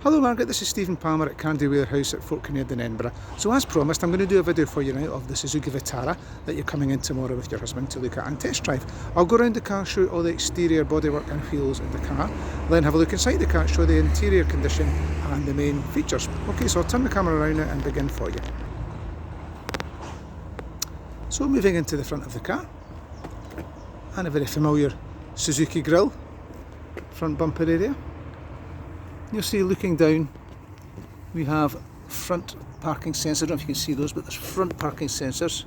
Hello Margaret, this is Stephen Palmer at Candy Warehouse at Fort Kinnaird in Edinburgh. So as promised, I'm going to do a video for you now of the Suzuki Vitara that you're coming in tomorrow with your husband to look at and test drive. I'll go around the car, show you all the exterior bodywork and wheels in the car, then have a look inside the car, show the interior condition and the main features. Okay, so I'll turn the camera around now and begin for you. So moving into the front of the car, and a very familiar Suzuki grille, front bumper area. You'll see looking down we have front parking sensors. I don't know if you can see those, but there's front parking sensors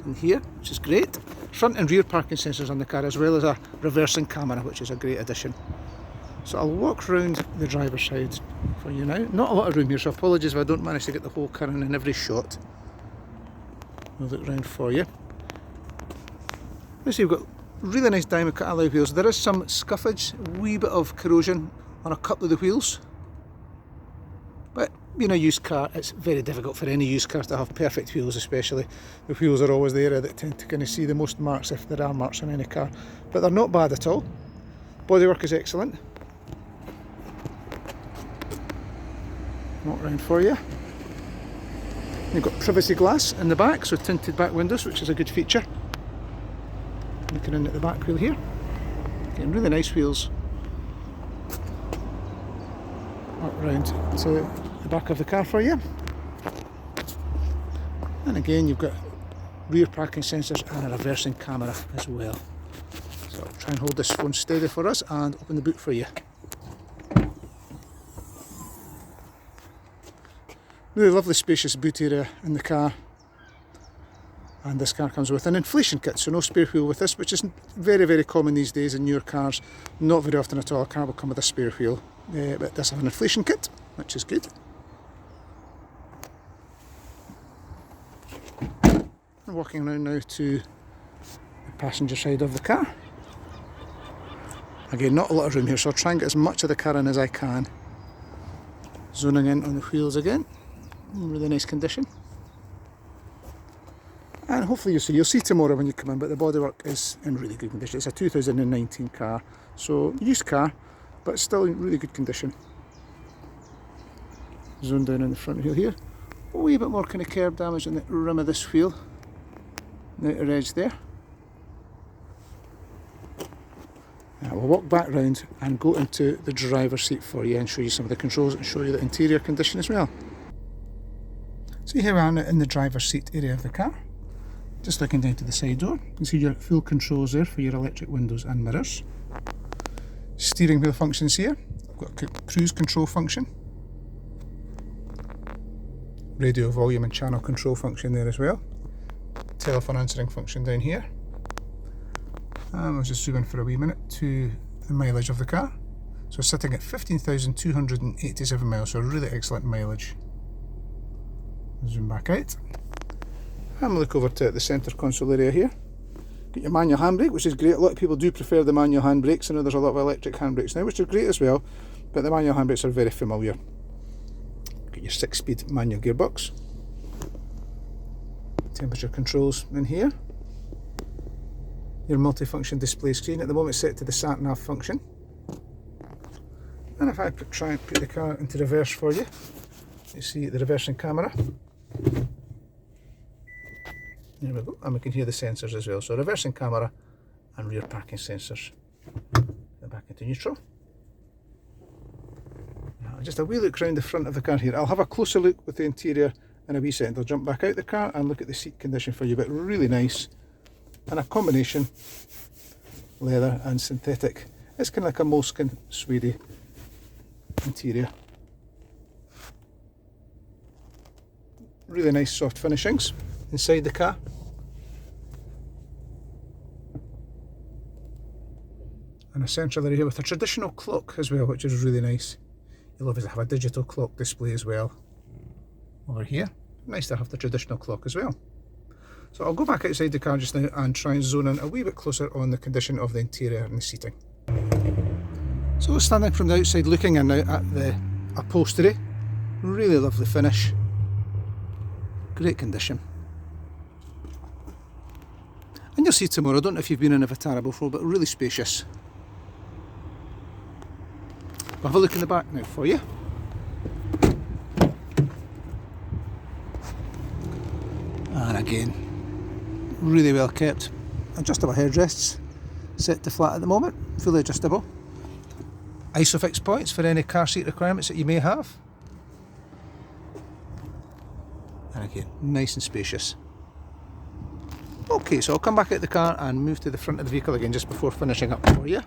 in here, which is great. Front and rear parking sensors on the car, as well as a reversing camera, which is a great addition. So I'll walk around the driver's side for you now. Not a lot of room here, so apologies if I don't manage to get the whole car in every shot. I'll look around for you. You see we've got really nice diamond cut alloy wheels. There is some scuffage, a wee bit of corrosion on a couple of the wheels, but being a used car, it's very difficult for any used car to have perfect wheels. Especially the wheels are always the area that tend to kind of see the most marks, if there are marks on any car, but they're not bad at all. Bodywork is excellent. Walk around for you. You've got privacy glass in the back, so tinted back windows, which is a good feature. Looking in at the back wheel here, getting really nice wheels. Up round to the back of the car for you, and again you've got rear parking sensors and a reversing camera as well. So I'll try and hold this phone steady for us and open the boot for you. Really lovely spacious boot area in the car, and this car comes with an inflation kit, so no spare wheel with this, which is very common these days in newer cars. Not very often at all a car will come with a spare wheel. But it does have an inflation kit, which is good. I'm walking around now to the passenger side of the car. Again, not a lot of room here, so I'll try and get as much of the car in as I can. Zoning in on the wheels again, in really nice condition. And hopefully you'll see tomorrow when you come in, but the bodywork is in really good condition. It's a 2019 car, so used car, but still in really good condition. Zone down on the front wheel here. A wee bit more kind of curb damage on the rim of this wheel, the outer edge there. Now we'll walk back round and go into the driver's seat for you and show you some of the controls and show you the interior condition as well. So here we are now in the driver's seat area of the car. Just looking down to the side door, you can see your full controls there for your electric windows and mirrors. Steering wheel functions here. We've got a cruise control function, radio volume and channel control function there as well, telephone answering function down here, and I'll just zoom in for a wee minute to the mileage of the car. So sitting at 15,287 miles, so really excellent mileage. Zoom back out and we'll look over to the centre console area here. Got your manual handbrake, which is great. A lot of people do prefer the manual handbrakes. I know there's a lot of electric handbrakes now, which are great as well, but the manual handbrakes are very familiar. Got your 6-speed manual gearbox. Temperature controls in here. Your multifunction display screen, at the moment set to the sat nav function. And if I try and put the car into reverse for you, you see the reversing camera. There we go, and we can hear the sensors as well. So reversing camera and rear parking sensors. Get back into neutral. Now just a wee look around the front of the car here. I'll have a closer look with the interior in a wee second. I'll jump back out the car and look at the seat condition for you, but really nice. And a combination leather and synthetic. It's kind of like a moleskin suede interior. Really nice soft finishings inside the car. And a central area here with a traditional clock as well, which is really nice. You'll obviously have a digital clock display as well over here. Nice to have the traditional clock as well. So I'll go back outside the car just now and try and zone in a wee bit closer on the condition of the interior and the seating. So standing from the outside looking in now at the upholstery, really lovely finish, great condition. And you'll see tomorrow, I don't know if you've been in a Vitara before, but really spacious. We'll have a look in the back now for you. And again, really well kept. Adjustable headrests, set to flat at the moment, fully adjustable. Isofix points for any car seat requirements that you may have. And again, nice and spacious. Okay, so I'll come back out the car and move to the front of the vehicle again just before finishing up for you.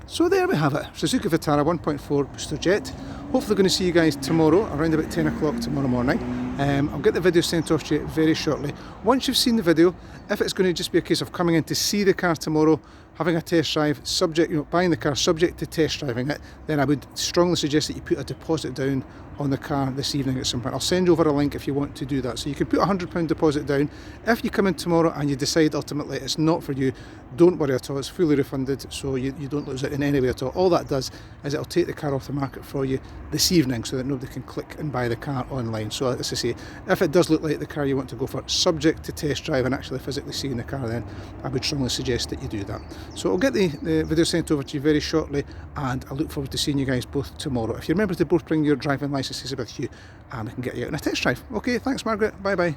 So there we have it, Suzuki Vitara 1.4 booster jet. Hopefully going to see you guys tomorrow, around about 10 o'clock tomorrow morning. I'll get the video sent off to you very shortly. Once you've seen the video, if it's going to just be a case of coming in to see the car tomorrow, having a test drive, subject, buying the car subject to test driving it, then I would strongly suggest that you put a deposit down on the car this evening at some point. I'll send you over a link if you want to do that. So you can put a £100 deposit down. If you come in tomorrow and you decide ultimately it's not for you, don't worry at all, it's fully refunded, so you don't lose it in any way at all. All that does is it'll take the car off the market for you this evening so that nobody can click and buy the car online. So as I say, if it does look like the car you want to go for, subject to test drive and actually physically seeing the car, then I would strongly suggest that you do that. So I'll get the video sent over to you very shortly, and I look forward to seeing you guys both tomorrow. If you remember to both bring your driving licences with you, we can get you out on a test drive. Okay, thanks Margaret, bye bye.